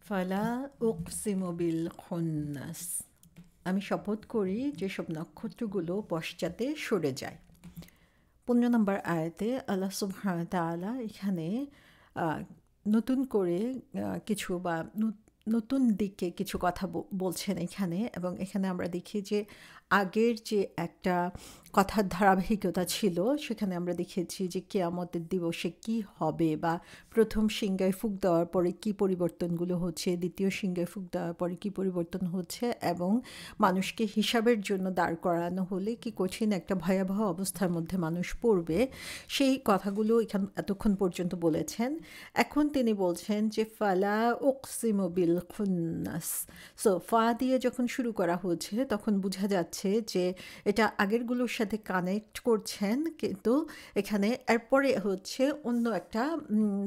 ফালা উকসিমু বিল খুন্নাস, আমি শপথ করি যেসব নক্ষত্রগুলো পশ্চাতে সরে যায়। 15 নম্বর আয়াতে আল্লাহ সুবহানাহু ওয়া তাআলা এখানে নতুন করে কিছু বা নতুন দিকে কিছু কথা বলছেন এখানে, এবং এখানে আমরা দেখি যে আগের যে একটা কথার ধারাবাহিকতা ছিল সেখানে আমরা দেখেছি যে কিয়ামতের দিবসে কি হবে, বা প্রথম সিংহায় ফুঁক দেওয়ার পরে কি পরিবর্তনগুলো হচ্ছে, দ্বিতীয় সিংহায় ফুঁক দেওয়ার পরে কি পরিবর্তন হচ্ছে, এবং মানুষকে হিসাবের জন্য দাঁড় করানো হলে কি কঠিন একটা ভয়াবহ অবস্থার মধ্যে মানুষ পড়বে, সেই কথাগুলো এতক্ষণ পর্যন্ত বলেছেন। এখন তিনি বলছেন যে ফালা উকসিমু বিল খুন্নাস। সো ফা দিয়ে যখন শুরু করা হচ্ছে তখন বোঝা যাচ্ছে যে এটা আগেরগুলোর সাথে কানেক্ট করছেন, কিন্তু এখানে এরপরে হচ্ছে অন্য একটা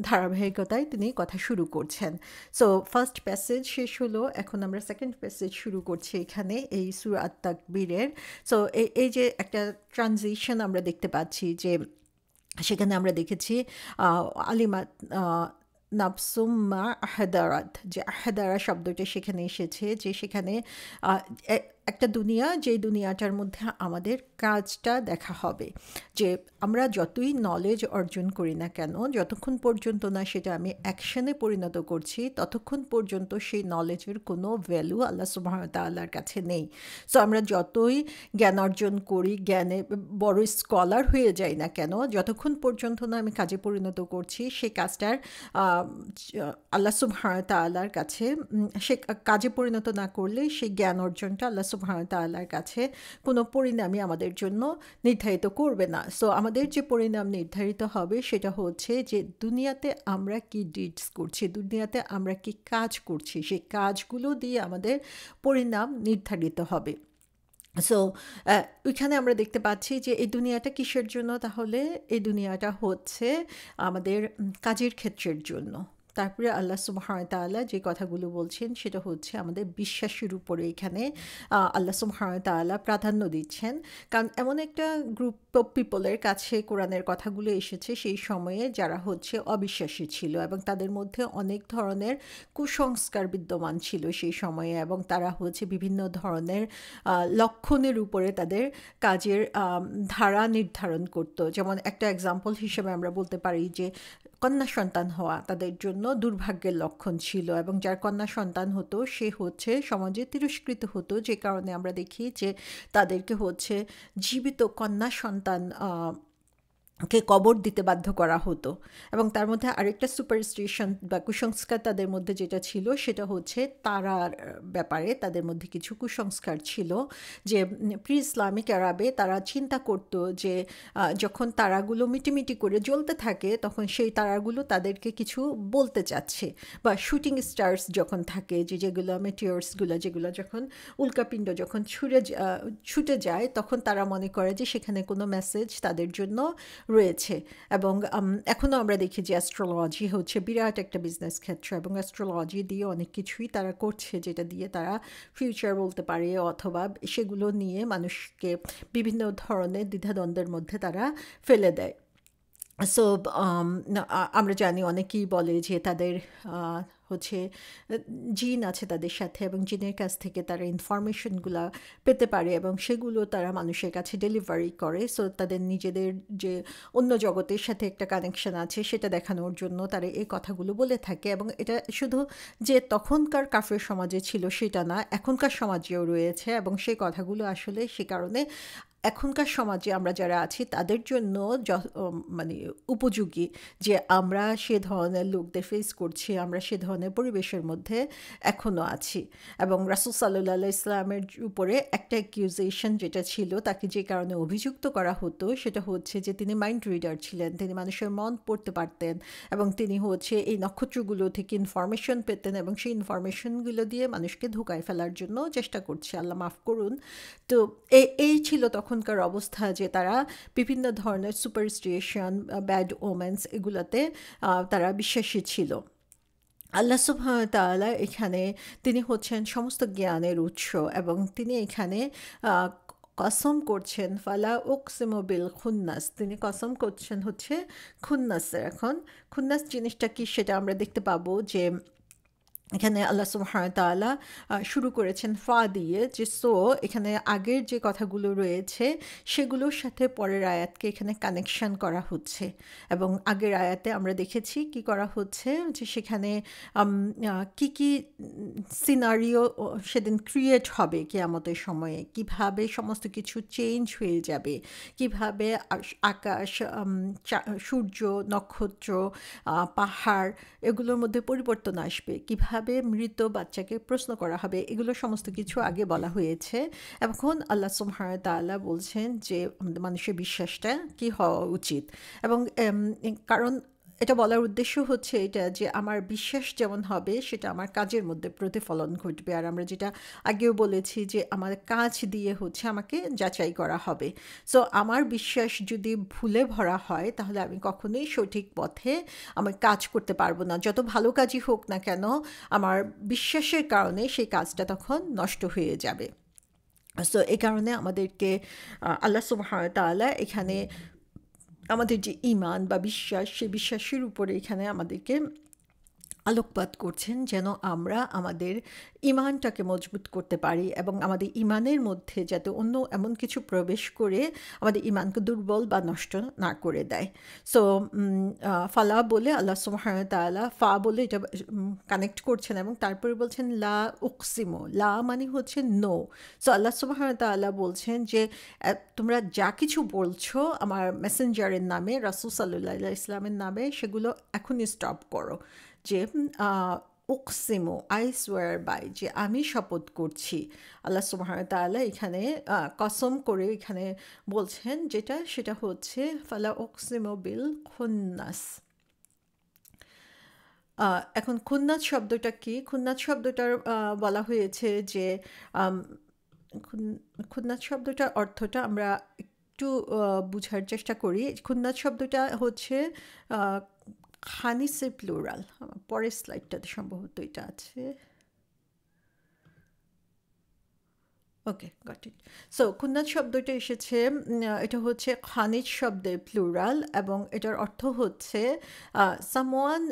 ধারাবাহিকতায় তিনি কথা শুরু করছেন। সো ফার্স্ট প্যাসেজ শেষ হলো, এখন আমরা সেকেন্ড প্যাসেজ শুরু করছি এখানে এই সূরা আত-তাকবীরের। সো এই যে একটা ট্রানজিশন আমরা দেখতে পাচ্ছি, যে সেখানে আমরা দেখেছি আলিমাত নাফসুম মা আহাদারাত, যে আহাদারা শব্দটা সেখানে এসেছে, যে সেখানে একটা দুনিয়া, যেই দুনিয়াটার মধ্যে আমাদের কাজটা দেখা হবে, যে আমরা যতই নলেজ অর্জন করি না কেন, যতক্ষণ পর্যন্ত না সেটা আমি অ্যাকশনে পরিণত করছি ততক্ষণ পর্যন্ত সেই নলেজের কোনো ভ্যালু আল্লাহ সুবহানাহু ওয়া তাআলার কাছে নেই। সো আমরা যতই জ্ঞান অর্জন করি, জ্ঞানে বড় স্কলার হয়ে যাই না কেন, যতক্ষণ পর্যন্ত না আমি কাজে পরিণত করছি সেই কাজটার আল্লাহ সুবহানাহু ওয়া তাআলার কাছে, সে কাজে পরিণত না করলে সেই জ্ঞান অর্জনটা আল্লাহ সুবহানাহু ওয়া তাআলার কাছে কোনো পরিণামই আমাদের জন্য নির্ধারিত করবে না। সো আমাদের যে পরিণাম নির্ধারিত হবে সেটা হচ্ছে যে দুনিয়াতে আমরা কি ডিডস করছি, দুনিয়াতে আমরা কি কাজ করছি, সেই কাজগুলো দিয়ে আমাদের পরিণাম নির্ধারিত হবে। সো ওইখানে আমরা দেখতে পাচ্ছি যে এই দুনিয়াটা কিসের জন্য, তাহলে এই দুনিয়াটা হচ্ছে আমাদের কাজের ক্ষেত্রের জন্য। তারপরে আল্লাহ সুবহানাহু ওয়া তাআলা যে কথাগুলো বলছেন সেটা হচ্ছে আমাদের বিশ্বাসের উপরে এখানে আল্লাহ সুবহানাহু ওয়া তাআলা প্রাধান্য দিচ্ছেন, কারণ এমন একটা গ্রুপ অফ পিপলের কাছে কোরআনের কথাগুলো এসেছে সেই সময়ে যারা হচ্ছে অবিশ্বাসী ছিল, এবং তাদের মধ্যে অনেক ধরনের কুসংস্কার বিদ্যমান ছিল সেই সময়ে, এবং তারা হচ্ছে বিভিন্ন ধরনের লক্ষণের উপরে তাদের কাজের ধারা নির্ধারণ করত। যেমন একটা এক্সাম্পল হিসেবে আমরা বলতে পারি যে কন্যা সন্তান হওয়া তাদের জন্য দুর্ভাগ্যের লক্ষণ ছিল, এবং যার কন্যা সন্তান হতো সে হচ্ছে সমাজে তিরস্কৃত হতো, যে কারণে আমরা দেখি যে তাদেরকে হচ্ছে জীবিত কন্যা সন্তান কে কবর দিতে বাধ্য করা হতো। এবং তার মধ্যে আরেকটা সুপারস্টিশন বা কুসংস্কার তাদের মধ্যে যেটা ছিল সেটা হচ্ছে তারার ব্যাপারে তাদের মধ্যে কিছু কুসংস্কার ছিল, যে প্রি ইসলামিক আরবে তারা চিন্তা করত যে যখন তারাগুলো মিটিমিটি করে জ্বলতে থাকে তখন সেই তারাগুলো তাদেরকে কিছু বলতে চাচ্ছে, বা শুটিং স্টার্স যখন থাকে, যে যেগুলো মেটিওরসগুলো যেগুলো যখন উল্কাপিণ্ড যখন ছুটে যায় তখন তারা মনে করে যে সেখানে কোনো মেসেজ তাদের জন্য রয়েছে। এবং এখনও আমরা দেখি যে অ্যাস্ট্রোলজি হচ্ছে বিরাট একটা বিজনেস ক্ষেত্র, এবং অ্যাস্ট্রোলজি দিয়ে অনেক কিছুই তারা করছে, যেটা দিয়ে তারা ফিউচার বলতে পারে, অথবা সেগুলো নিয়ে মানুষকে বিভিন্ন ধরনের দ্বিধাদ্বন্দ্বের মধ্যে তারা ফেলে দেয়। সো আমরা জানি অনেকেই বলে যে তাদের হচ্ছে জিন আছে তাদের সাথে, এবং জিনের কাছ থেকে তারা ইনফরমেশনগুলো পেতে পারে এবং সেগুলো তারা মানুষের কাছে ডেলিভারি করে। সো তাদের নিজেদের যে অন্য জগতের সাথে একটা কানেকশন আছে সেটা দেখানোর জন্য তারা এই কথাগুলো বলে থাকে। এবং এটা শুধু যে তখনকার কাফের সমাজে ছিল সেটা না, এখনকার সমাজেও রয়েছে, এবং সেই কথাগুলো আসলে সে কারণে এখনকার সমাজে আমরা যারা আছি তাদের জন্য মানে উপযোগী, যে আমরা সে ধরনের লোকদের ফেস করছি, আমরা সে ধরনের পরিবেশের মধ্যে এখনও আছি। এবং রাসূল সাল্লাল্লাহু আলাইহি ইসলামের উপরে একটা অ্যাকিউজেশন যেটা ছিল, তাকে যে কারণে অভিযুক্ত করা হতো সেটা হচ্ছে যে তিনি মাইন্ড রিডার ছিলেন, তিনি মানুষের মন পড়তে পারতেন, এবং তিনি হচ্ছে এই নক্ষত্রগুলো থেকে ইনফরমেশন পেতেন, এবং সেই ইনফরমেশনগুলো দিয়ে মানুষকে ধোঁকায় ফেলার জন্য চেষ্টা করছে, আল্লাহ মাফ করুন। তো এই ছিল তখনকার অবস্থা, যে তারা বিভিন্ন ধরনের সুপারস্টিশন, ব্যাড ওমেন্স এগুলোতে তারা বিশ্বাসী ছিল। আল্লাহ সুবহানাহু ওয়া তাআলা এখানে তিনি হচ্ছেন সমস্ত জ্ঞানের উৎস, এবং তিনি এখানে কসম করছেন ফালা উকসিমু বিল খুন্নাস, তিনি কসম করছেন হচ্ছে খুন্নাসের। এখন খুন্নাস জিনিসটা কি সেটা আমরা দেখতে পাবো, যে এখানে আল্লাহ সুবহানাহু ওয়া তাআলা শুরু করেছেন ফা দিয়ে, যে সো এখানে আগের যে কথাগুলো রয়েছে সেগুলোর সাথে পরের আয়াতকে এখানে কানেকশন করা হচ্ছে। এবং আগের আয়াতে আমরা দেখেছি কি করা হচ্ছে, যে সেখানে কি কি সিনারিও সেদিন ক্রিয়েট হবে কিয়ামতের সময়ে, কিভাবে সমস্ত কিছু চেঞ্জ হয়ে যাবে, কিভাবে আকাশ, সূর্য, নক্ষত্র, পাহাড় এগুলোর মধ্যে পরিবর্তন আসবে, কিভাবে মৃত বাচ্চাকে প্রশ্ন করা হবে, এগুলো সমস্ত কিছু আগে বলা হয়েছে। এখন আল্লাহ সুবহানাহু ওয়া তাআলা বলছেন যে আমাদের মানুষের বিশ্বাসটা কি হওয়া উচিত। এবং কারণ এটা বলার উদ্দেশ্য হচ্ছে এটা, যে আমার বিশ্বাস যেমন হবে সেটা আমার কাজের মধ্যে প্রতিফলন ঘটবে। আর আমরা যেটা আগেও বলেছি যে আমার কাজ দিয়ে হচ্ছে আমাকে যাচাই করা হবে। সো আমার বিশ্বাস যদি ভুলে ভরা হয় তাহলে আমি কখনোই সঠিক পথে আমি কাজ করতে পারবো না। যত ভালো কাজই হোক না কেন, আমার বিশ্বাসের কারণে সেই কাজটা তখন নষ্ট হয়ে যাবে। সো এই কারণে আমাদেরকে আল্লাহ সুবহানাহু ওয়া তাআলা এখানে আমাদের যে ঈমান বা বিশ্বাস, সেই বিশ্বাসের উপরে এখানে আমাদেরকে আলোকপাত করছেন, যেন আমরা আমাদের ঈমানটাকে মজবুত করতে পারি এবং আমাদের ঈমানের মধ্যে যাতে অন্য এমন কিছু প্রবেশ করে আমাদের ঈমানকে দুর্বল বা নষ্ট না করে দেয়। সো ফালা বলে আল্লাহ সুবহানাহু ওয়া তাআলা ফা বলে এটা কানেক্ট করছেন এবং তারপরে বলছেন লা উকসিমু। লা মানে হচ্ছে নো। সো আল্লাহ সুবহানাহু ওয়া তাআলা বলছেন যে তোমরা যা কিছু বলছো আমার মেসেঞ্জারের নামে, রাসূল সাল্লাল্লাহু আলাইহি ওয়াসাল্লামের নামে, সেগুলো এখনই স্টপ করো। যে উকসিমু, আই সোয়ার বাই, যে আমি শপথ করছি। আল্লাহ সুবহানাহু ওয়া তাআলা এখানে কসম করে এখানে বলছেন যেটা, সেটা হচ্ছে ফালা উকসিমু বিল খুন্নাস। এখন খুন্নাস শব্দটা কি? খুন্নাস শব্দটার বলা হয়েছে যে খুন্নাস শব্দটার অর্থটা আমরা একটু বুঝার চেষ্টা করি। খুন্নাস শব্দটা হচ্ছে খানিসের প্লুরাল। পরের স্লাইডটাতে সম্ভবত এটা আছে। ওকে, গট ইট। সো খুন্নাস শব্দটা এসেছে, এটা হচ্ছে খানিজ শব্দের প্লুরাল এবং এটার অর্থ হচ্ছে সামওয়ান,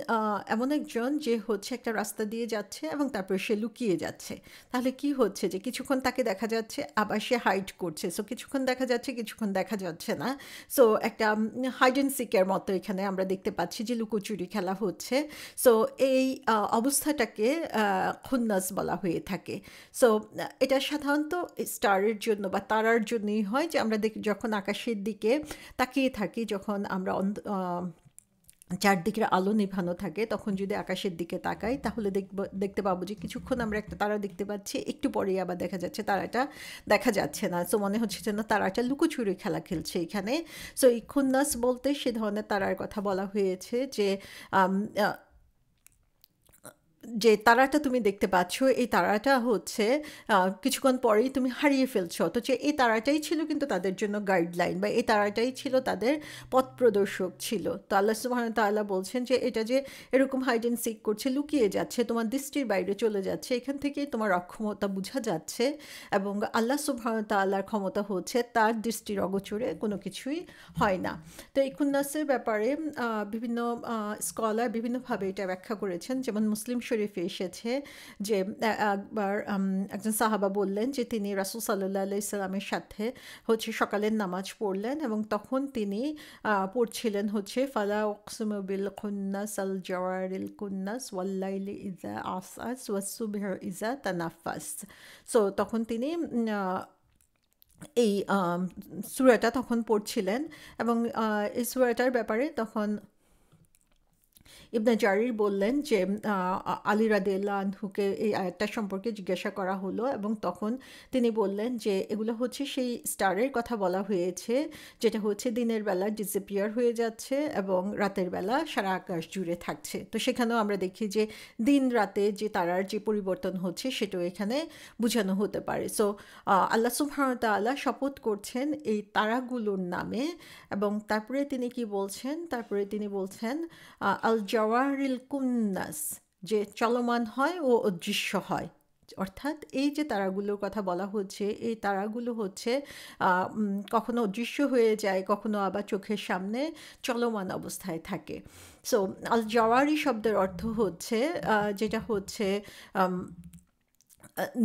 এমন একজন যে হচ্ছে একটা রাস্তা দিয়ে যাচ্ছে এবং তারপরে সে লুকিয়ে যাচ্ছে। তাহলে কি হচ্ছে, যে কিছুক্ষণ তাকে দেখা যাচ্ছে আবার সে হাইড করছে। সো কিছুক্ষণ দেখা যাচ্ছে, কিছুক্ষণ দেখা যাচ্ছে না। সো একটা হাইড অ্যান্ড সিকের মতো এখানে আমরা দেখতে পাচ্ছি যে লুকোচুরি খেলা হচ্ছে। সো এই অবস্থাটাকে খুন্নাস বলা হয়ে থাকে। সো এটা সাধারণত স্টারের জন্য বা তারার জন্যই হয়, যে আমরা যখন আকাশের দিকে তাকিয়ে থাকি, যখন আমরা চারদিকের আলো নিভানো থাকে, তখন যদি আকাশের দিকে তাকাই তাহলে দেখতে পাবো যে কিছুক্ষণ আমরা একটা তারা দেখতে পাচ্ছি, একটু পরেই আবার দেখা যাচ্ছে তারাটা দেখা যাচ্ছে না। সো মনে হচ্ছে যেন তারাটা লুকোচুরি খেলা খেলছে এখানে। সো এই খুন্নাস বলতে সে ধরনের তারার কথা বলা হয়েছে, যে তারাটা তুমি দেখতে পাচ্ছ, এই তারাটা হচ্ছে কিছুক্ষণ পরেই তুমি হারিয়ে ফেলছো। অথচ এই তারাটাই ছিল কিন্তু তাদের জন্য গাইডলাইন, বা এই তারাটাই ছিল তাদের পথ প্রদর্শক ছিল। তো আল্লাহ সুবহানাহু ওয়া তাআলা বলছেন যে এটা যে এরকম হাইড অ্যান্ড সিক করছে, লুকিয়ে যাচ্ছে, তোমার দৃষ্টির বাইরে চলে যাচ্ছে, এখান থেকেই তোমার অক্ষমতা বোঝা যাচ্ছে। এবং আল্লাহ সুবহানাহু ওয়া তাআলার ক্ষমতা হচ্ছে তার দৃষ্টির অগোচরে কোনো কিছুই হয় না। তো এই খুন্নাসের ব্যাপারে বিভিন্ন স্কলার বিভিন্নভাবে এটা ব্যাখ্যা করেছেন। যেমন মুসলিম শরীফে এসেছে যে একবার একজন সাহাবা বললেন যে তিনি রাসূল সাল্লাল্লাহু আলাইহি সাল্লামের সাথে হচ্ছে সকালের নামাজ পড়লেন এবং তখন তিনি পড়ছিলেন হচ্ছে ফালা উকসিমু বিল খুন্নাস আল জাওয়ারিল কুন্নাস ওয়াল লাইলি ইযা আসআস ওয়াস সুবহি ইযা তানাফাস। সো তখন তিনি এই সূরাটা তখন পড়ছিলেন এবং এই সূরাটার ব্যাপারে তখন ইবনে জারির বললেন যে আলী রাদিয়াল্লাহু আনহুকে এই আয়াতটা সম্পর্কে জিজ্ঞাসা করা হলো এবং তখন তিনি বললেন যে এগুলো হচ্ছে সেই স্টারের কথা বলা হয়েছে যেটা হচ্ছে দিনের বেলা ডিসঅ্যাপিয়ার হয়ে যাচ্ছে এবং রাতের বেলা সারা আকাশ জুড়ে থাকছে। তো সেখানেও আমরা দেখি যে দিন রাতে যে তারার যে পরিবর্তন হচ্ছে সেটাও এখানে বোঝানো হতে পারে। সো আল্লাহ সুবহানাহু ওয়া তাআলা শপথ করছেন এই তারাগুলোর নামে এবং তারপরে তিনি কি বলছেন, তারপরে তিনি বলছেন আল জাওয়ারিল কুন্নাস, যে চলমান হয় ও অদৃশ্য হয়। অর্থাৎ এই যে তারাগুলোর কথা বলা হচ্ছে, এই তারাগুলো হচ্ছে কখনো অদৃশ্য হয়ে যায়, কখনো আবার চোখের সামনে চলমান অবস্থায় থাকে। সো আল জাওয়ারি শব্দের অর্থ হচ্ছে যেটা হচ্ছে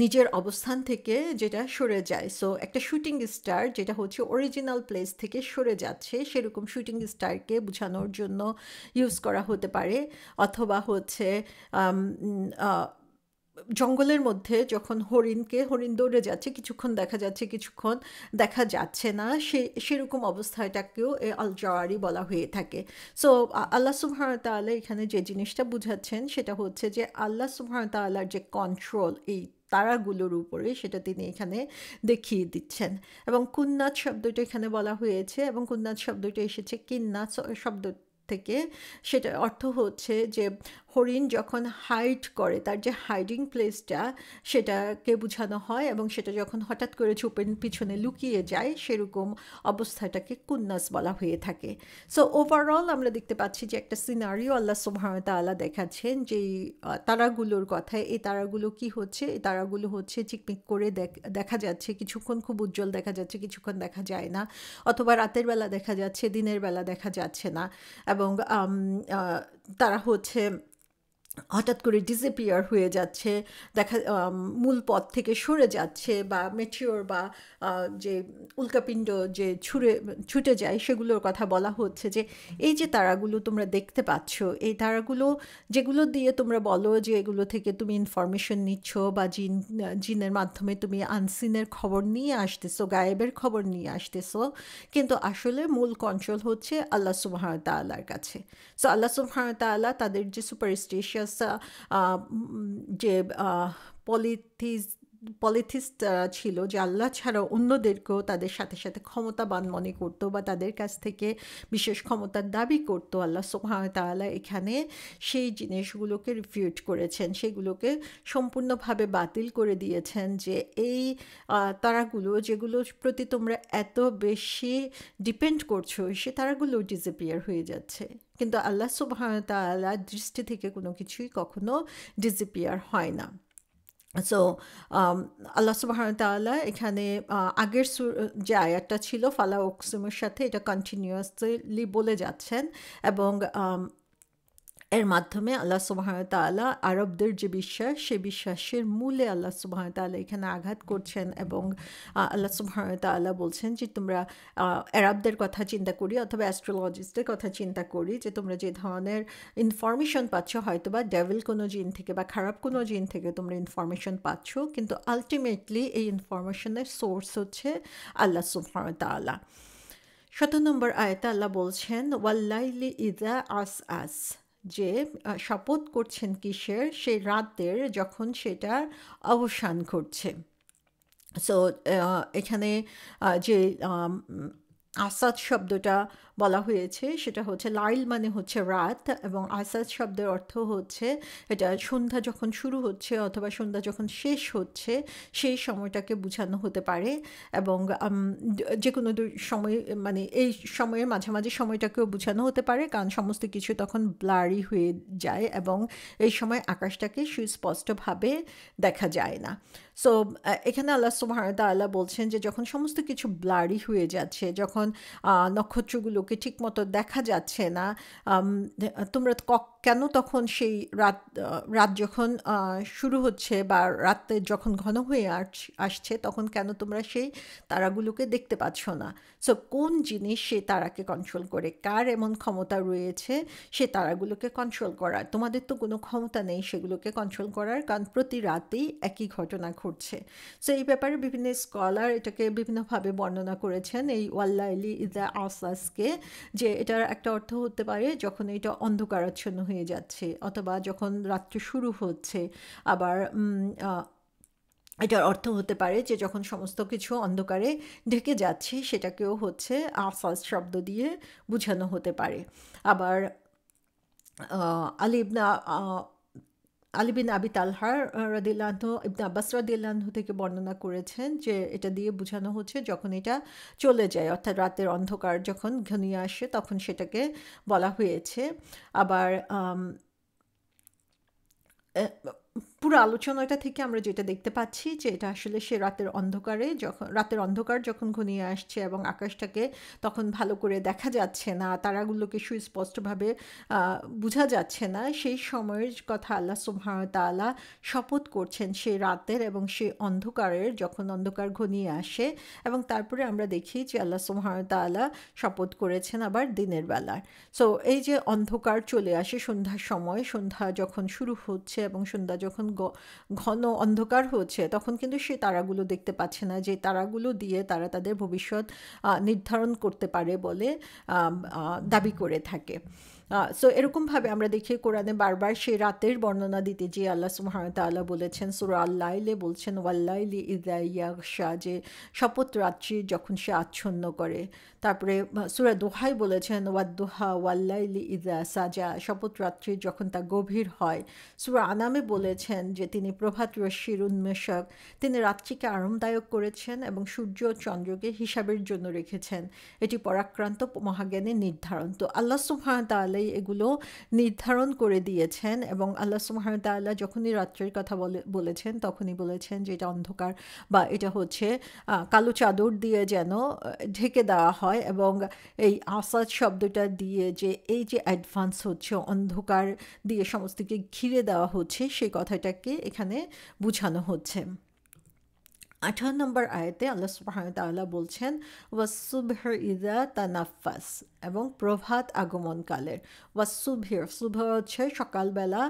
নিজের অবস্থান থেকে যেটা সরে যায়। সো একটা শুটিং স্টার যেটা হচ্ছে অরিজিনাল প্লেস থেকে সরে যাচ্ছে, সেরকম শুটিং স্টারকে বোঝানোর জন্য ইউজ করা হতে পারে। অথবা হচ্ছে জঙ্গলের মধ্যে যখন হরিণ দৌড়ে যাচ্ছে, কিছুক্ষণ দেখা যাচ্ছে, কিছুক্ষণ দেখা যাচ্ছে না, সেরকম অবস্থাটাকেও আল জাওয়ারি বলা হয়ে থাকে। সো আল্লাহ সুবহানাহু ওয়া তাআলা এখানে যে জিনিসটা বুঝাচ্ছেন সেটা হচ্ছে যে আল্লাহ সুবহানাহু ওয়া তাআলার যে কন্ট্রোল এই তারাগুলোর উপরে, সেটা তিনি এখানে দেখিয়ে দিচ্ছেন। এবং কুন্নাত শব্দটা এখানে বলা হয়েছে, এবং কুন্নাত শব্দটা এসেছে কিন্নাত শব্দ থেকে। সেটার অর্থ হচ্ছে যে হরিণ যখন হাইড করে, তার যে হাইডিং প্লেসটা সেটাকে বোঝানো হয়, এবং সেটা যখন হঠাৎ করে চোপের পিছনে লুকিয়ে যায় সেরকম অবস্থাটাকে কুন্নাস বলা হয়ে থাকে। সো ওভারঅল আমরা দেখতে পাচ্ছি যে একটা সিনারিও আল্লাহ সুবহানাহু ওয়া তাআলা দেখাচ্ছেন যে তারাগুলোর কথায়। এই তারাগুলো কি হচ্ছে? এই তারাগুলো হচ্ছে চিকমিক করে দেখা যাচ্ছে, কিছুক্ষণ খুব উজ্জ্বল দেখা যাচ্ছে, কিছুক্ষণ দেখা যায় না, অথবা রাতের বেলা দেখা যাচ্ছে, দিনের বেলা দেখা যাচ্ছে না। এবং তারা হচ্ছে হঠাৎ করে ডিসঅ্যাপিয়ার হয়ে যাচ্ছে, মূল পথ থেকে সরে যাচ্ছে, বা মেটিওর বা যে উল্কাপিণ্ড যে ছুটে যায় সেগুলোর কথা বলা হচ্ছে। যে এই যে তারাগুলো তোমরা দেখতে পাচ্ছ, এই তারাগুলো যেগুলো দিয়ে তোমরা বলো যে এগুলো থেকে তুমি ইনফরমেশন নিচ্ছ, বা জিনের মাধ্যমে তুমি আনসিনের খবর নিয়ে আসতেছো, গায়েবের খবর নিয়ে আসতেছো, কিন্তু আসলে মূল কন্ট্রোল হচ্ছে আল্লাহ সুবহানাহু ওয়া তাআলার কাছে। সো আল্লাহ সুবহানাহু ওয়া তাআলা তাদের যে সুপারস্টিশিয়াস যে পলিথিস্ট ছিল, যে আল্লাহ ছাড়া অন্যদেরকেও তাদের সাথে সাথে ক্ষমতাবান মনে করতো, বা তাদের কাছ থেকে বিশেষ ক্ষমতার দাবি করতো, আল্লাহ সুবহানাহু ওয়া তাআলা এখানে সেই জিনিসগুলোকে রিফিউট করেছেন, সেগুলোকে সম্পূর্ণভাবে বাতিল করে দিয়েছেন। যে এই তারাগুলো যেগুলোর প্রতি তোমরা এত বেশি ডিপেন্ড করছো, সে তারাগুলো ডিসঅ্যাপিয়ার হয়ে যাচ্ছে, কিন্তু আল্লাহ সুবহানাহু ওয়া তাআলার দৃষ্টি থেকে কোনো কিছুই কখনো ডিসঅ্যাপিয়ার হয় না। সো আল্লাহ সুবহানাহু ওয়া তাআলা এখানে আগের যে আয়াতটা ছিল ফালা উকসিমের সাথে এটা কন্টিনিউয়াসলি বলে যাচ্ছেন, এবং এর মাধ্যমে আল্লাহ সুবহানাহু ওয়া তাআলা আরবদের যে বিশ্বাস, সে বিশ্বাসের মূলে আল্লাহ সুবহানাহু ওয়া তাআলা এখানে আঘাত করছেন। এবং আল্লাহ সুবহানাহু ওয়া তাআলা বলছেন যে তোমরা আরবদের কথা চিন্তা করি, অথবা অ্যাস্ট্রোলজিস্টদের কথা চিন্তা করি, যে তোমরা যে ধরনের ইনফরমেশন পাচ্ছ, হয়তো বা ডেভিল কোনো জিন থেকে বা খারাপ কোনো জিন থেকে তোমরা ইনফরমেশন পাচ্ছ, কিন্তু আলটিমেটলি এই ইনফরমেশনের সোর্স হচ্ছে আল্লাহ সুবহানাহু ওয়া তাআলা। 17 নম্বর আয়াতে আল্লাহ বলছেন ওয়াল্লাইলি ইযা আসআস, যে শপথ করছেন কিসের? সেই রাতের যখন সেটার অবসান ঘটছে। সো এখানে যে আসাদ শব্দটা বলা হয়েছে সেটা হচ্ছে লাইল মানে হচ্ছে রাত, এবং আসাদ শব্দের অর্থ হচ্ছে এটা সন্ধ্যা যখন শুরু হচ্ছে অথবা সন্ধ্যা যখন শেষ হচ্ছে সেই সময়টাকে বোঝানো হতে পারে। এবং যে কোনো সময়, মানে এই সময়ের মাঝামাঝি সময়টাকেও বোঝানো হতে পারে, কারণ সমস্ত কিছু তখন ব্লারি হয়ে যায় এবং এই সময় আকাশটাকে সুস্পষ্টভাবে দেখা যায় না। সো এখানে আল্লাহ সুবহানাহু ওয়া তাআলা বলছেন যে যখন সমস্ত কিছু ব্লারি হয়ে যাচ্ছে, যখন নক্ষত্রগুলোকে ঠিকমতো দেখা যাচ্ছে না, তোমরা কেন তখন সেই রাত যখন শুরু হচ্ছে বা রাতে যখন ঘন হয়ে আসছে, তখন কেন তোমরা সেই তারাগুলোকে দেখতে পাচ্ছ না? সো কোন জিনিস সেই তারাকে কন্ট্রোল করে? কার এমন ক্ষমতা রয়েছে সে তারাগুলোকে কন্ট্রোল করার? তোমাদের তো কোনো ক্ষমতা নেই সেগুলোকে কন্ট্রোল করার, কারণ প্রতি রাতেই একই ঘটনা ঘটছে। সো এই ব্যাপারে বিভিন্ন স্কলার এটাকে বিভিন্নভাবে বর্ণনা করেছেন, এই ওয়াল্লাইলি ইযা আসআসকে, যে এটার একটা অর্থ হতে পারে যখন এটা অন্ধকারাচ্ছন্ন হয়ে যাচ্ছে, অথবা যখন রাত্রি শুরু হচ্ছে। আবার এটার অর্থ হতে পারে যে যখন সমস্ত কিছু অন্ধকারে ঢেকে যাচ্ছে, সেটাকেও হচ্ছে আসাস শব্দ দিয়ে বোঝানো হতে পারে। আবার আলী বিন আবি তালহা রাদিয়াল্লাহু আনহু ইবনে আব্বাস রাদিয়াল্লাহু আনহু থেকে বর্ণনা করেছেন যে এটা দিয়ে বোঝানো হচ্ছে যখন এটা চলে যায়, অর্থাৎ রাতের অন্ধকার যখন ঘনিয়ে আসে তখন সেটাকে বলা হয়েছে। আবার পুরো আলোচনাটা থেকে আমরা যেটা দেখতে পাচ্ছি যে এটা আসলে সে রাতের অন্ধকার যখন ঘনিয়ে আসছে এবং আকাশটাকে তখন ভালো করে দেখা যাচ্ছে না, তারাগুলোকে সুস্পষ্টভাবে বোঝা যাচ্ছে না, সেই সময়ের কথা আল্লাহ সুবহানাহু ওয়া তাআলা শপথ করছেন সেই রাতের এবং সেই অন্ধকারের, যখন অন্ধকার ঘনিয়ে আসে। এবং তারপরে আমরা দেখি যে আল্লাহ সুবহানাহু ওয়া তাআলা শপথ করেছেন আবার দিনের বেলার। সো এই যে অন্ধকার চলে আসে সন্ধ্যার সময়, সন্ধ্যা যখন শুরু হচ্ছে এবং সন্ধ্যা যখন ঘন অন্ধকার হচ্ছে, তখন কিন্তু সে তারাগুলো দেখতে পাচ্ছে না, যে তারাগুলো দিয়ে তারা তাদের ভবিষ্যৎ নির্ধারণ করতে পারে বলে দাবি করে থাকে। সো এরকমভাবে আমরা দেখি কোরআনে বারবার সেই রাতের বর্ণনা দিতে, যে আল্লাহ সুবহানাহু ওয়া তাআলা বলেছেন সূরা আল-লাইলে, বলছেন ওয়াল-লাইলি ইযা ইয়াগশা, যে শপথ রাত্রি যখন সে আচ্ছন্ন করে। তারপরে সূরা দোহায় বলেছেন ওয়াদ-দুহা ওয়াল-লাইলি ইযা সাজা, শপথ রাত্রি যখন তা গভীর হয়। সূরা আনামে বলেছেন যে তিনি প্রভাত রশ্মির উন্মেষক, তিনি রাত্রিকে আরামদায়ক করেছেন এবং সূর্য ও চন্দ্রকে হিসাবের জন্য রেখেছেন, এটি পরাক্রান্ত মহাজ্ঞানের নির্ধারণ। তো আল্লাহ সুবহানাহু ওয়া তাআলা এগুলো নির্ধারণ করে দিয়েছেন, এবং আল্লাহ সুবহানাহু ওয়া তাআলা যখনই রাত্রের কথা বলেছেন তখনই বলেছেন যে এটা অন্ধকার, বা এটা হচ্ছে কালো চাদর দিয়ে যেন ঢেকে দেওয়া হয়, এবং এই আসাদ শব্দটা দিয়ে যে এই যে অ্যাডভান্স হচ্ছে, অন্ধকার দিয়ে সমস্তকে ঘিরে দেওয়া হচ্ছে, সেই কথাটাকে এখানে বোঝানো হচ্ছে। 18 নম্বর আয়াতে আল্লাহ সুবহানাহু ওয়া তাআলা বলছেন ওয়াস-সুবহ ইযা তানাফাস, এবং প্রভাত আগমনকালের। সুবহ হচ্ছে সকালবেলা,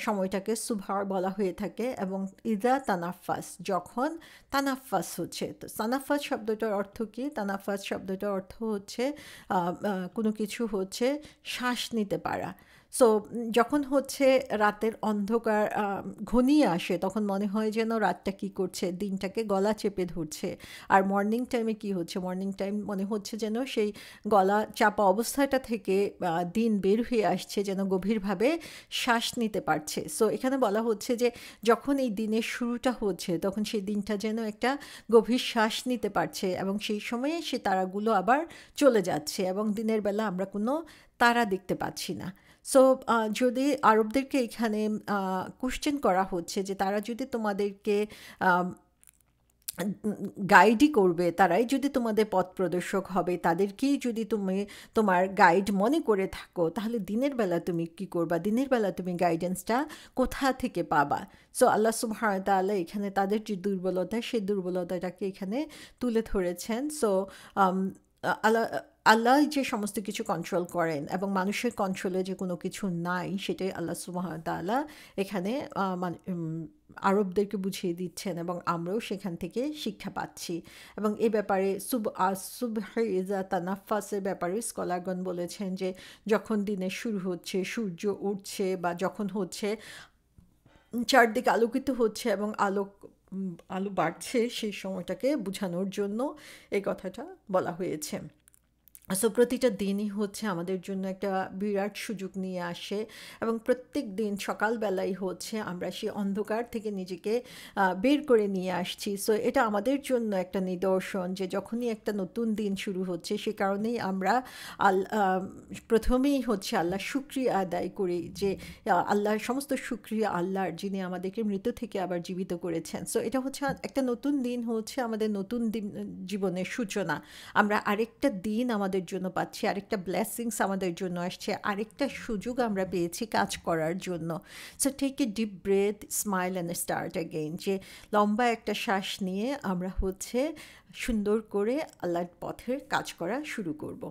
সময়টাকে সুবহ বলা হয়ে থাকে, এবং ইযা তানাফাস, যখন তানাফাস হচ্ছে। তো তানাফাস শব্দটার অর্থ কি? তানাফাস শব্দটার অর্থ হচ্ছে কোনো কিছু হচ্ছে শ্বাস নিতে পারা। সো যখন হচ্ছে রাতের অন্ধকার ঘনিয়ে আসে, তখন মনে হয় যেন রাতটা কি করছে, দিনটাকে গলা চেপে ধরছে। আর মর্নিং টাইমে কি হচ্ছে, মর্নিং টাইম মনে হচ্ছে যেন সেই গলা চাপা অবস্থাটা থেকে দিন বের হয়ে আসছে, যেন গভীরভাবে শ্বাস নিতে পারছে। সো এখানে বলা হচ্ছে যে যখন এই দিনের শুরুটা হচ্ছে, তখন সেই দিনটা যেন একটা গভীর শ্বাস নিতে পারছে, এবং সেই সময়ে সে তারাগুলো আবার চলে যাচ্ছে, এবং দিনের বেলা আমরা কোনো তারা দেখতে পাচ্ছি না। সো যদি আরবদেরকে এখানে কোশ্চেন করা হচ্ছে যে তারা যদি তোমাদেরকে গাইডই করবে, তারাই যদি তোমাদের পথ প্রদর্শক হবে, তাদেরকেই যদি তুমি তোমার গাইড মনে করে থাকো, তাহলে দিনের বেলা তুমি কি করবা, দিনের বেলা তুমি গাইডেন্সটা কোথা থেকে পাবা? সো আল্লাহ সুবহানাহু ওয়া তাআলা এখানে তাদের যে দুর্বলতা, সেই দুর্বলতাটাকে এখানে তুলে ধরেছেন। সো আল্লাহ যে সমস্ত কিছু কন্ট্রোল করেন, এবং মানুষের কন্ট্রোলে যে কোনো কিছু নাই, সেটাই আল্লাহ সুবহানাহু ওয়া তাআলা এখানে আরবদেরকে বুঝিয়ে দিচ্ছেন, এবং আমরাও সেখান থেকে শিক্ষা পাচ্ছি। এবং এই ব্যাপারে সুবহ ইযা তানাফাসের ব্যাপারে স্কলারগণ বলেছেন যে যখন দিনের শুরু হচ্ছে, সূর্য উঠছে, বা যখন হচ্ছে চারদিক আলোকিত হচ্ছে এবং আলো বাড়ছে, সেই সময়টাকে বোঝানোর জন্য এই কথাটা বলা হয়েছে। সো প্রতিটা দিনই হচ্ছে আমাদের জন্য একটা বিরাট সুযোগ নিয়ে আসে, এবং প্রত্যেক দিন সকালবেলাই হচ্ছে আমরা সেই অন্ধকার থেকে নিজেকে বের করে নিয়ে আসছি। সো এটা আমাদের জন্য একটা নিদর্শন যে যখনই একটা নতুন দিন শুরু হচ্ছে, সে কারণেই আমরা প্রথমেই হচ্ছে আল্লাহ শুকরিয়া আদায় করি, যে আল্লাহর সমস্ত শুকরিয়া আল্লাহর, যিনি আমাদেরকে মৃত্যু থেকে আবার জীবিত করেছেন। সো এটা হচ্ছে একটা নতুন দিন, হচ্ছে আমাদের নতুন দিন, জীবনের সূচনা। আমরা আরেকটা দিন আমাদের জন্য পাচ্ছি, আরেকটা ব্লেসিংস আমাদের জন্য আসছে, আরেকটা সুযোগ আমরা পেয়েছি কাজ করার জন্য। So take a deep breath, smile and start again, যে লম্বা একটা শ্বাস নিয়ে আমরা হচ্ছে সুন্দর করে আল্লাহর পথের কাজ করা শুরু করব।